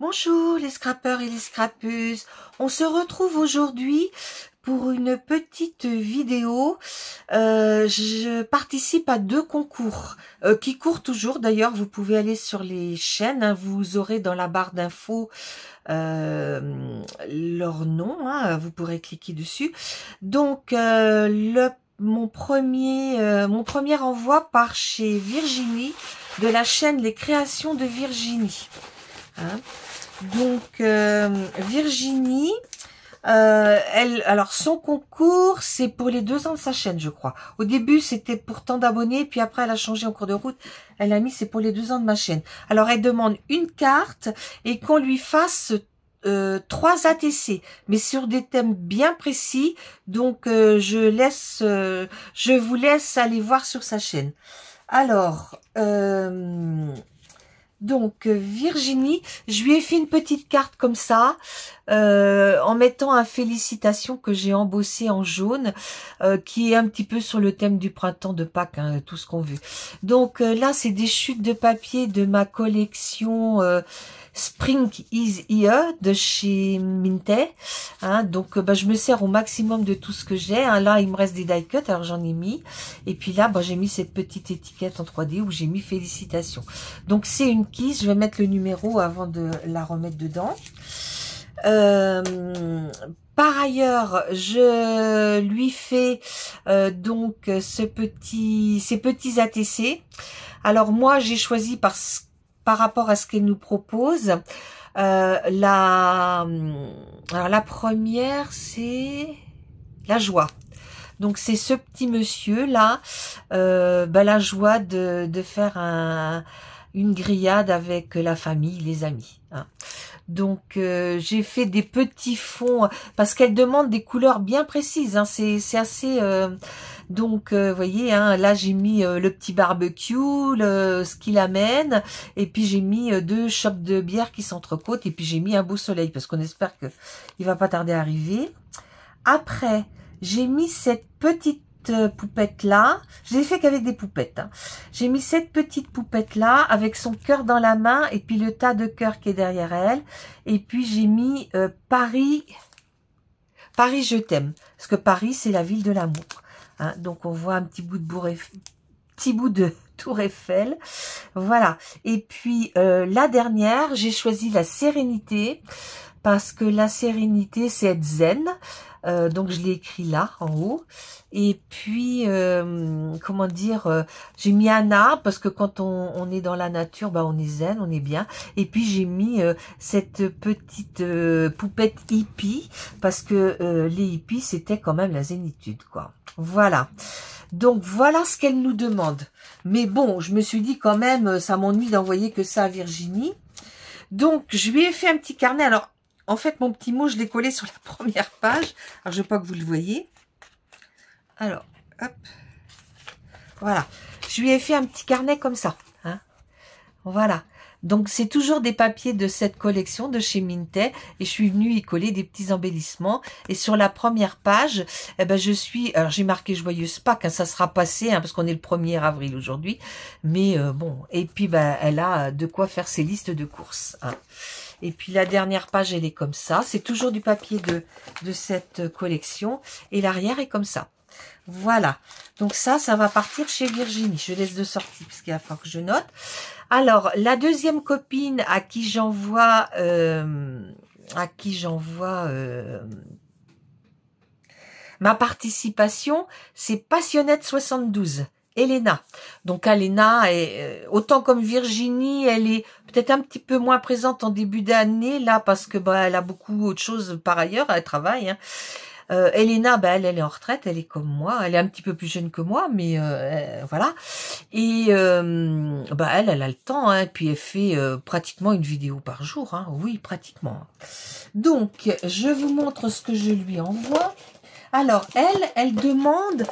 Bonjour les scrappeurs et les scrappeuses, on se retrouve aujourd'hui pour une petite vidéo. Je participe à 2 concours qui courent toujours. D'ailleurs, vous pouvez aller sur les chaînes, hein, vous aurez dans la barre d'infos leur nom, hein, vous pourrez cliquer dessus. Donc mon premier envoi part chez Virginie de la chaîne Les Créations de Virginie. Hein. Donc Virginie, alors son concours, c'est pour les 2 ans de sa chaîne, je crois. Au début, c'était pour tant d'abonnés, puis après, elle a changé en cours de route. Elle a mis, c'est pour les 2 ans de ma chaîne. Alors, elle demande une carte et qu'on lui fasse 3 ATC, mais sur des thèmes bien précis. Donc, je vous laisse aller voir sur sa chaîne. Alors, donc Virginie, je lui ai fait une petite carte comme ça, en mettant un félicitation que j'ai embossé en jaune, qui est un petit peu sur le thème du printemps de Pâques, hein, tout ce qu'on veut. Donc là, c'est des chutes de papier de ma collection Spring is Here de chez Minté. Hein, donc je me sers au maximum de tout ce que j'ai. Hein. Là, il me reste des die cuts, alors j'en ai mis. Et puis là, j'ai mis cette petite étiquette en 3D où j'ai mis félicitations. Donc c'est une kiss, je vais mettre le numéro avant de la remettre dedans. Par ailleurs, je lui fais donc ces petits ATC. Alors moi, j'ai choisi par rapport à ce qu'elle nous propose. Alors la première, c'est la joie. Donc c'est ce petit monsieur là, la joie de faire une grillade avec la famille, les amis. Hein. Donc j'ai fait des petits fonds parce qu'elle demande des couleurs bien précises. Hein. C'est assez. Donc vous voyez, hein, là j'ai mis le petit barbecue, ce qu'il amène, et puis j'ai mis 2 chopes de bière qui s'entrecôtent, et puis j'ai mis un beau soleil parce qu'on espère que il va pas tarder à arriver. Après, j'ai mis cette petite poupette là, je l'ai fait qu'avec des poupettes. Hein. J'ai mis cette petite poupette là avec son cœur dans la main et puis le tas de cœurs qui est derrière elle. Et puis j'ai mis Paris, je t'aime, parce que Paris c'est la ville de l'amour. Hein. Donc on voit un petit bout de Tour Eiffel. Voilà. Et puis la dernière, j'ai choisi la sérénité parce que la sérénité c'est être zen. Donc je l'ai écrit là en haut. Et puis comment dire, j'ai mis un arbre parce que quand on est dans la nature, on est zen, on est bien. Et puis j'ai mis cette petite poupette hippie parce que les hippies c'était quand même la zénitude, quoi. Voilà. Donc voilà ce qu'elle nous demande. Mais bon, je me suis dit quand même, ça m'ennuie d'envoyer que ça à Virginie. Donc je lui ai fait un petit carnet. Alors en fait, mon petit mot, je l'ai collé sur la première page. Alors, je veux pas que vous le voyez. Alors, hop. Voilà. Je lui ai fait un petit carnet comme ça. Hein. Voilà. Donc, c'est toujours des papiers de cette collection de chez Minté. Et je suis venue y coller des petits embellissements. Et sur la première page, alors, j'ai marqué Joyeuse Pâques. Hein, ça sera passé, hein, parce qu'on est le 1er avril aujourd'hui. Mais bon. Et puis, elle a de quoi faire ses listes de courses. Hein. Et puis la dernière page, elle est comme ça. C'est toujours du papier de cette collection. Et l'arrière est comme ça. Voilà. Donc ça va partir chez Virginie. Je laisse de sortie puisqu'il va falloir que je note. Alors, la deuxième copine à qui j'envoie ma participation, c'est Passionnette 72. Elena. Donc Elena est autant comme Virginie, elle est peut-être un petit peu moins présente en début d'année là parce que elle a beaucoup autre chose par ailleurs, elle travaille. Hein. Elena, elle est en retraite, elle est comme moi, elle est un petit peu plus jeune que moi, mais voilà. Et elle a le temps, hein, puis elle fait pratiquement une vidéo par jour, hein. Oui, pratiquement. Donc je vous montre ce que je lui envoie. Alors elle demande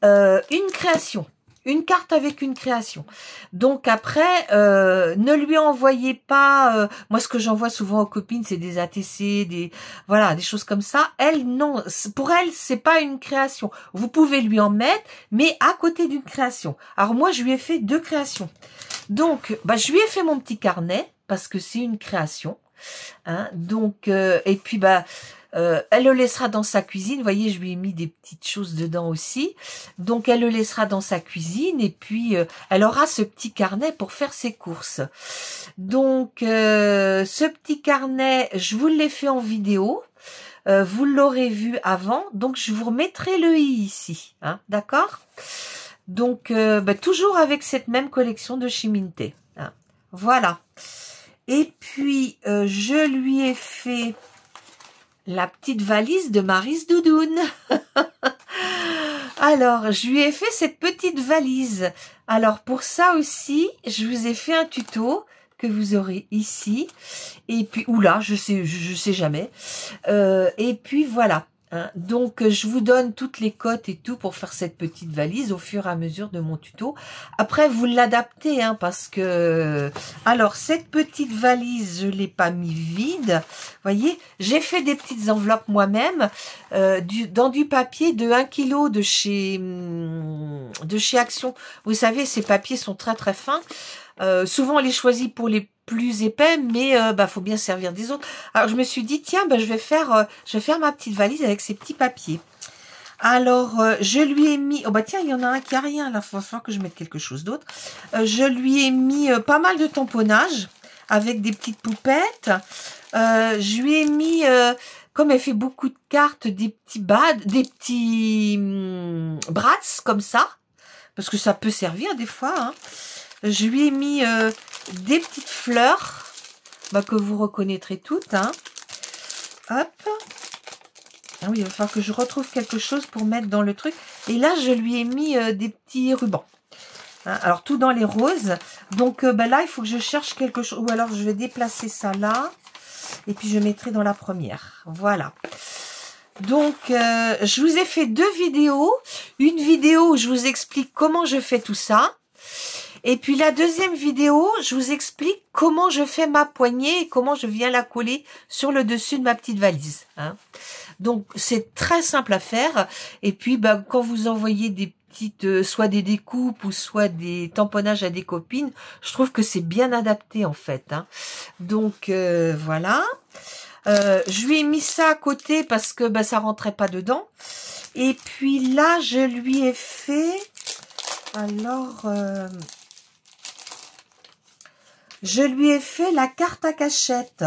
une création. Une carte avec une création. Donc après, ne lui envoyez pas... moi, ce que j'envoie souvent aux copines, c'est des ATC, des choses comme ça. Elle, non. Pour elle, c'est pas une création. Vous pouvez lui en mettre, mais à côté d'une création. Alors moi, je lui ai fait 2 créations. Donc, je lui ai fait mon petit carnet, parce que c'est une création. Hein. Donc, et puis, bah, elle le laissera dans sa cuisine. Vous voyez, je lui ai mis des petites choses dedans aussi. Donc, elle le laissera dans sa cuisine. Et puis, elle aura ce petit carnet pour faire ses courses. Donc, ce petit carnet, je vous l'ai fait en vidéo. Vous l'aurez vu avant. Donc, je vous remettrai le i ici. Hein, d'accord? Donc, bah, toujours avec cette même collection de chez Minté. Hein, voilà. Et puis, je lui ai fait la petite valise de Maryse Doudoune. Alors, je lui ai fait cette petite valise. Alors, pour ça aussi, je vous ai fait un tuto que vous aurez ici. Et puis, oula, je sais jamais. Et puis, voilà. Hein. Donc, je vous donne toutes les cotes et tout pour faire cette petite valise au fur et à mesure de mon tuto. Après, vous l'adaptez, hein, parce que... Alors, cette petite valise, je l'ai pas mis vide. Voyez, j'ai fait des petites enveloppes moi-même dans du papier de 1 kg de chez Action. Vous savez, ces papiers sont très très fins. Souvent, on les choisit pour les plus épais, mais bah faut bien servir des autres. Alors je me suis dit tiens, bah, je vais faire ma petite valise avec ces petits papiers. Alors je lui ai mis, oh bah tiens, il y en a un qui a rien là, il va falloir que je mette quelque chose d'autre. Je lui ai mis pas mal de tamponnage avec des petites poupettes. Je lui ai mis comme elle fait beaucoup de cartes, des petits brats comme ça, parce que ça peut servir des fois. Hein. Je lui ai mis des petites fleurs bah, que vous reconnaîtrez toutes. Hein. Hop. Ah oui, il va falloir que je retrouve quelque chose pour mettre dans le truc. Et là, je lui ai mis des petits rubans. Hein, alors, tout dans les roses. Donc, bah, là, il faut que je cherche quelque chose. Ou alors, je vais déplacer ça là. Et puis, je mettrai dans la première. Voilà. Donc, je vous ai fait 2 vidéos. Une vidéo où je vous explique comment je fais tout ça. Et puis la deuxième vidéo, je vous explique comment je fais ma poignée et comment je viens la coller sur le dessus de ma petite valise. Hein. Donc c'est très simple à faire. Et puis bah, quand vous envoyez des petites, soit des découpes ou soit des tamponnages à des copines, je trouve que c'est bien adapté en fait. Hein. Donc voilà. Je lui ai mis ça à côté parce que bah, ça rentrait pas dedans. Et puis là, je lui ai fait... Alors... je lui ai fait la carte à cachette.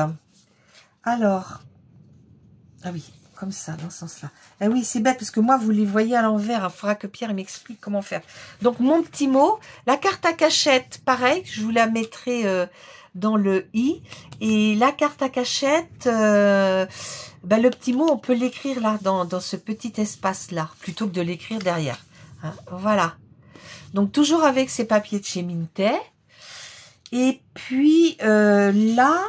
Alors, ah oui, comme ça, dans ce sens-là. Ah oui, c'est bête, parce que moi, vous les voyez à l'envers. Il faudra que Pierre m'explique comment faire. Donc, mon petit mot, la carte à cachette, pareil, je vous la mettrai dans le i. Et la carte à cachette, ben, le petit mot, on peut l'écrire là, dans ce petit espace-là, plutôt que de l'écrire derrière. Hein, voilà. Donc, toujours avec ces papiers de chez Minté. Et puis là,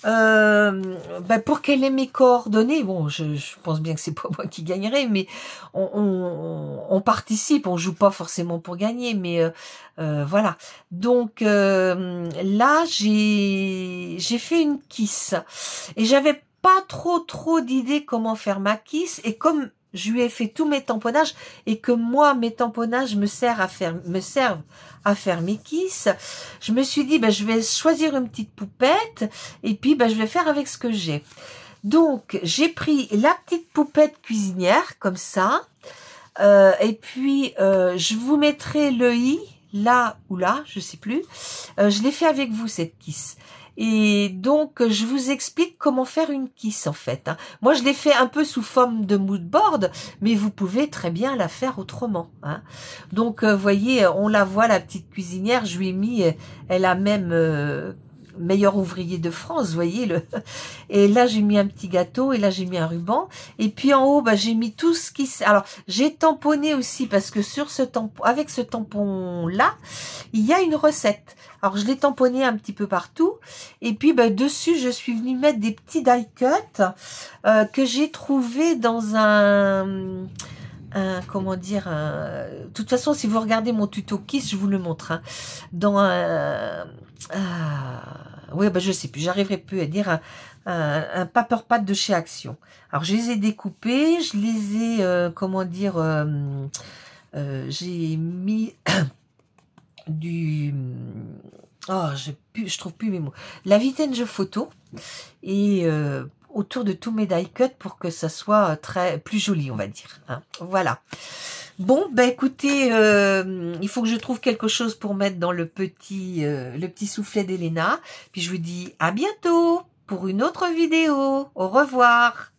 bah pour qu'elle ait mes coordonnées, bon, je pense bien que c'est pas moi qui gagnerai, mais on participe, on joue pas forcément pour gagner, mais voilà. Donc là, j'ai fait une kiss et j'avais pas trop d'idées comment faire ma kiss, et comme je lui ai fait tous mes tamponnages et que moi, mes tamponnages me servent à faire mes kisses, je me suis dit, ben, je vais choisir une petite poupette et puis ben, je vais faire avec ce que j'ai. Donc, j'ai pris la petite poupette cuisinière, comme ça, et puis je vous mettrai le i, là ou là, je sais plus. Je l'ai fait avec vous, cette kiss. Et donc, je vous explique comment faire une kiss, en fait. Hein. Moi, je l'ai fait un peu sous forme de mood board, mais vous pouvez très bien la faire autrement. Hein. Donc, voyez, on la voit, la petite cuisinière, je lui ai mis, elle a même... meilleur ouvrier de France, vous voyez. Et là, j'ai mis un petit gâteau, et là, j'ai mis un ruban. Et puis, en haut, bah, j'ai mis tout ce qui... Alors, j'ai tamponné aussi, parce que sur ce tampon, avec ce tampon-là, il y a une recette. Alors, je l'ai tamponné un petit peu partout. Et puis, bah, dessus, je suis venue mettre des petits die cut que j'ai trouvé dans comment dire, de toute façon, si vous regardez mon tuto Kiss, je vous le montre. Hein, dans un... oui, bah, je sais plus, j'arriverai plus à dire un paper pad de chez Action. Alors, je les ai découpés, je les ai, comment dire, j'ai mis Oh, je trouve plus mes mots. La vintage photo et autour de tous mes die cuts pour que ça soit plus joli, on va dire. Hein. Voilà. Bon, bah écoutez, il faut que je trouve quelque chose pour mettre dans le petit soufflet d'Elena. Puis je vous dis à bientôt pour une autre vidéo. Au revoir.